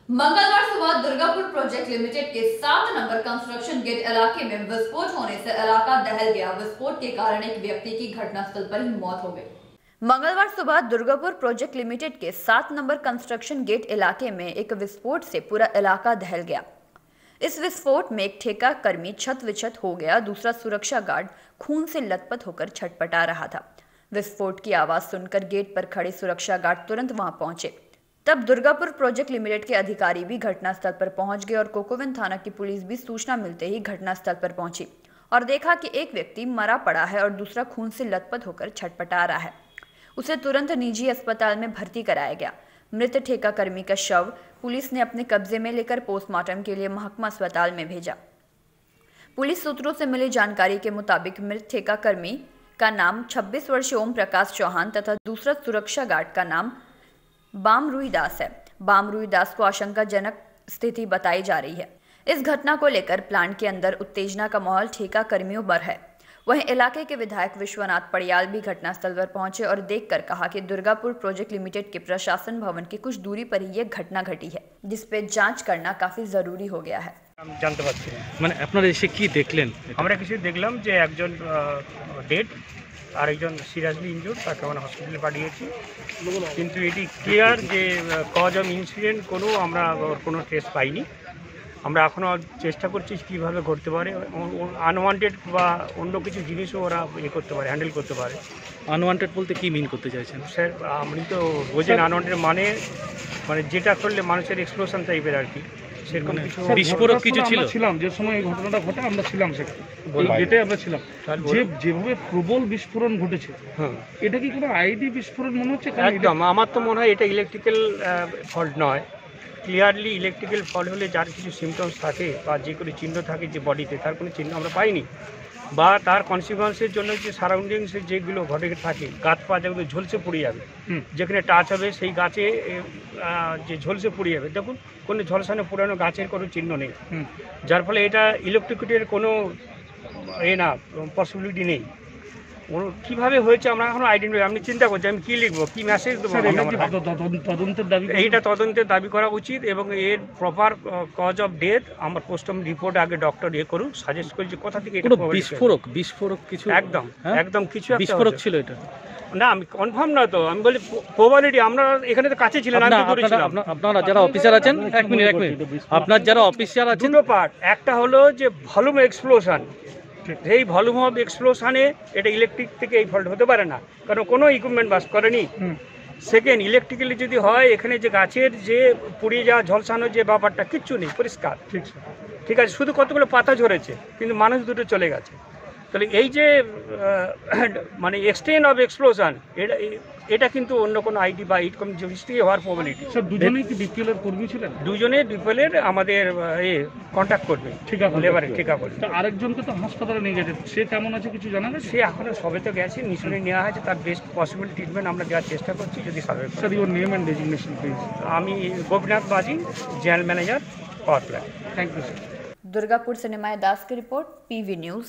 मंगलवार सुबह Durgapur project limited के 7 नंबर कंस्ट्रक्शन गेट इलाके में विस्फोट होने से इलाका दहल गया। विस्फोट के कारण एक व्यक्ति की घटनास्थल पर ही मौत हो गई। मंगलवार सुबह दुर्गापुर प्रोजेक्ट लिमिटेड के 7 नंबर कंस्ट्रक्शन गेट इलाके में एक विस्फोट से पूरा इलाका दहल गया। इस विस्फोट में एक ठेका कर्मी छत विछत हो गया, दूसरा सुरक्षा गार्ड खून से लथपथ होकर छटपटा रहा था। विस्फोट की आवाज सुनकर गेट पर खड़े सुरक्षा गार्ड तुरंत वहां पहुंचे। तब दुर्गापुर प्रोजेक्ट लिमिटेड के अधिकारी भी घटनास्थल पर पहुंच गए और कोकोविन थाना की पुलिस भी सूचना मिलते ही घटनास्थल पर पहुंची और देखा कि एक व्यक्ति मरा पड़ा है और दूसरा खून से लथपथ होकर छटपटा रहा है। उसे तुरंत निजी अस्पताल में भर्ती कराया गया। मृत ठेका कर्मी का शव पुलिस ने अपने कब्जे में लेकर पोस्टमार्टम के लिए महकमा अस्पताल में भेजा। पुलिस सूत्रों से मिली जानकारी के मुताबिक मृत ठेका कर्मी का नाम 26 वर्षीय ओम प्रकाश चौहान तथा दूसरा सुरक्षा गार्ड का नाम बामरुई दास है। बामरुई दास को आशंकाजनक स्थिति बताई जा रही है। इस घटना को लेकर प्लांट के अंदर उत्तेजना का माहौल ठेका कर्मियों पर है। वहीं इलाके के विधायक विश्वनाथ पड़ियाल भी घटनास्थल पर पहुंचे और देखकर कहा कि दुर्गापुर प्रोजेक्ट लिमिटेड के प्रशासन भवन की कुछ दूरी पर ही यह घटना घटी है, जिस पे जांच करना काफी जरूरी हो गया है। जानते পারছি মানে আপনারা এসে কি দেখলেন? আমরা কিছু দেখলাম যে একজন ডেড আর একজন সিরিয়াসলি ইনজুর্ড, তাকে আমরা হসপিটালে পাঠিয়েছি, কিন্তু এটি ক্লিয়ার যে কজ অফ ইনসিডেন্ট আমরা কোনো ট্রেস পাইনি। আমরা এখনও চেষ্টা করছি কীভাবে ঘটতে পারে, আনওয়ান্টেড বা অন্য কিছু জিনিসও ওরা করতে পারে, হ্যান্ডেল করতে পারে। আনওয়ান্টেড বলতে কি মিন করতে চাইছেন স্যার? আপনি তো বোঝেন আনওয়ান্টেড মানে যেটা করলে মানুষের এক্সপ্লোশন টাইপের আর কি, সেরকম কিছু বিস্ফোরক কিছু ছিল। ছিলাম যে সময় এই ঘটনাটা ঘটে, আমরা ছিলাম সেখানে, এটাই আমরা ছিলাম। যেভাবে প্রবল বিস্ফোরণ ঘটেছে, এটা কি কোনো আইডি বিস্ফোরণ মনে হচ্ছে? একদম, আমার তো মনে হয় এটা ইলেকট্রিক্যাল ফল্ট নয়। ক্লিয়ারলি ইলেকট্রিক্যাল ফল্ট হলে যার কিছু সিমটমস থাকে বা যে কোনো চিহ্ন থাকে যে বডিতে, তার কোনো চিহ্ন আমরা পাইনি, বা তার কনসিকুয়েন্সের জন্য যে সারাউন্ডিংসে যেগুলো ঘটে থাকে, গাছ পা যেগুলো ঝলসে পড়ে যাবে, যেখানে টাচ হবে সেই গাছে যে ঝলসে পড়ে যাবে। দেখুন কোনো ঝলসানো পুরানো গাছের কোনো চিহ্ন নেই, যার ফলে এটা ইলেকট্রিসিটির কোনো পসিবিলিটি নেই। কীভাবে হয়েছে আমরা এখন আইডেন্টিফাই, আমি চিন্তা করছি আমি কী লিখবো, কী মেসেজ দেবো। এইটা তদন্তের দাবি করা উচিত এবং এর প্রপার কজ অফ ডেথ আমার পোস্টমর্টম রিপোর্ট আগে ডক্টর করুন। সাজেস্ট করছি কোথা থেকে এটা বিস্ফোরক কিছু একদম কিছু বিস্ফোরক ছিল এটা না, আমি কনফার্ম না, তো আমি বলি প্রবাবিলিটি। আমরা এখানে তো কাছে ছিলাম, আপনারা যারা অফিসার আছেন, এক মিনিট আপনার যারা অফিসার আছেন, দুটো পার্ট। একটা হলো যে ভলিউম এক্সপ্লোশন, এই ভলিউম অফ এক্সপ্লোশনে এটা ইলেকট্রিক থেকে এই ফল্ট হতে পারে না, কারণ কোনো ইকুইপমেন্ট বাস করেনি। সেকেন্ড, ইলেকট্রিক্যালি যদি হয়, এখানে যে গাছের যে পুড়িয়ে যাওয়া ঝলসানো যে ব্যাপারটা কিচ্ছু নেই, পরিষ্কার। ঠিক আছে, শুধু কতগুলো পাতা ঝরেছে, কিন্তু মানুষ দুটো চলে গেছে। তাহলে এই যে মানে এক্সটেন্ট অফ এক্সপ্লোশন, এটা কিন্তু অন্য কোনো আইডি বা এইরকম হিস্ট্রি হওয়ার প্রবাবিলিটি। দুজনেই কি বিপিএল এর কর্মী ছিলেন? দুজনে বিপিএল এর আমাদের কন্ট্যাক্ট করবে, ঠিক আছে, লেবারের ঠিকা করবে। আরেকজনকে তো হাসপাতালে নিয়ে গেছে, সে কেমন আছে কিছু জানা গেছে? সে এখনো সবে তো গেছে, নিশ্চয়ই নেওয়া হয়েছে, তার বেস্ট পসিবল ট্রিটমেন্ট আমরা দেওয়ার চেষ্টা করছি যদি survive. Sir, your name and designation please. আমি Gopinath Baji, general manager, power plant. Thank you sir. Durgapur से निमाय दास की रिपोर्ट, पीवी न्यूज।